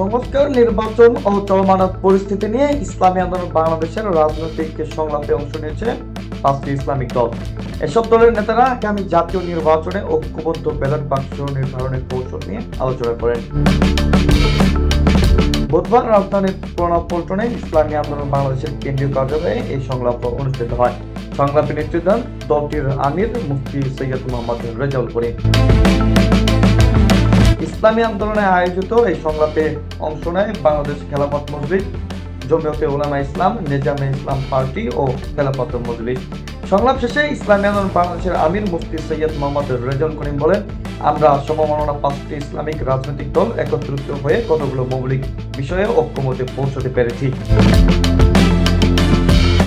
সংস্কার, নির্বাচন ও চলমান পরিস্থিতি নিয়ে ইসলামী আন্দোলন বাংলাদেশের রাজনৈতিক সংলাপে অংশ নিয়েছে 5টি ইসলামিক দল। এসব দলের নেতারা আগামী জাতীয় নির্বাচনে ঐক্যবদ্ধ ব্যালট বাক্স নির্ধারণের কৌশল নিয়ে আলোচনা করেন। বুধবার রাজধানীর প্রণবপল্টনে ইসলামী আন্দোলন বাংলাদেশের কেন্দ্রীয় কার্যালয়ে এই সংলাপ অনুষ্ঠিত হয়। সংলাপে নেতৃত্ব দেন দলটির আমির মুফতি সৈয়দ মোহাম্মদ রেজাউল করিম। ইসলামী আন্দোলনে আয়োজিত এই সংলাপে অংশ নেয় বাংলাদেশ খেলাফত মজলিস, জমিয়তে উলামা ইসলাম, নেজামে ইসলাম পার্টি ও খেলাফত মজলিস। সংলাপ শেষে ইসলামী আন্দোলন বাংলাদেশের আমির মুফতি সৈয়দ মোহাম্মদ রেজাউল করিম বলেন, আমরা সমমনা 5টি ইসলামিক রাজনৈতিক দল একত্রিত হয়ে কতগুলো মৌলিক বিষয়ে ঐক্যমতে পৌঁছতে পেরেছি।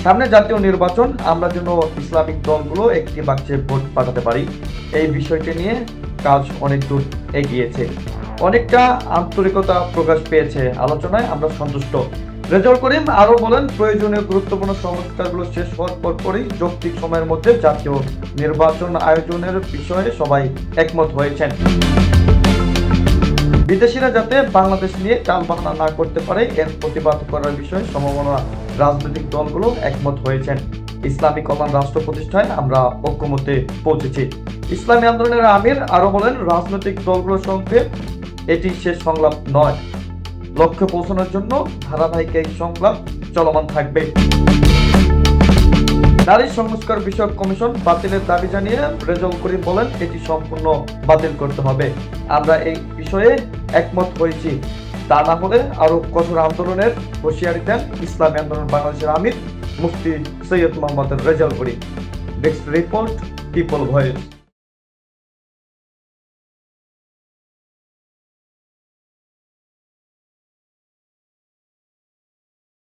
সামনে জাতীয় নির্বাচন, আমরা যেন ইসলামিক দলগুলো একটি বাক্সে ভোট পাঠাতে পারি, এই বিষয়টি নিয়ে কাজ অনেক দূর এগিয়েছে, অনেকটা আন্তরিকতা প্রকাশ পেয়েছে। আলোচনায় আমরা সন্তুষ্ট। রেজাউল করিম আরো বলেন, প্রয়োজনীয় গুরুত্বপূর্ণ সংস্কারগুলো শেষ হওয়ার পরপরই যৌক্তিক সময়ের মধ্যে জাতীয় নির্বাচন আয়োজনের বিষয়ে সবাই একমত হয়েছেন। বিদেশিরা যাতে বাংলাদেশ নিয়ে টালবাহানা না করতে পারে এর প্রতিবাদ করার বিষয়ে সমমনা রাজনৈতিক দলগুলো একমত হয়েছেন। ইসলামী কল্যাণ রাষ্ট্র প্রতিষ্ঠায় আমরা ঐক্যমতে পৌঁছেছি। ইসলামী আন্দোলনের আমির আরো বলেন, রাজনৈতিক দলগুলোর সঙ্গে এটি শেষ সংলাপ নয়, লক্ষ্যে পৌঁছানোর জন্য ধারাবাহিক এই সংলাপ চলমান থাকবে। নারী সংস্কার বিষয়ক কমিশন বাতিলের দাবি জানিয়ে রেজাউল করিম বলেন, এটি সম্পূর্ণ বাতিল করতে হবে। আমরা এই বিষয়ে একমত হয়েছি, তা না হলে আরো কঠোর আন্দোলনের হুঁশিয়ারি দেন ইসলামী আন্দোলন বাংলাদেশের আমির মুফতি Syed Mohammad Rezaul Karim. Desk report, people voice.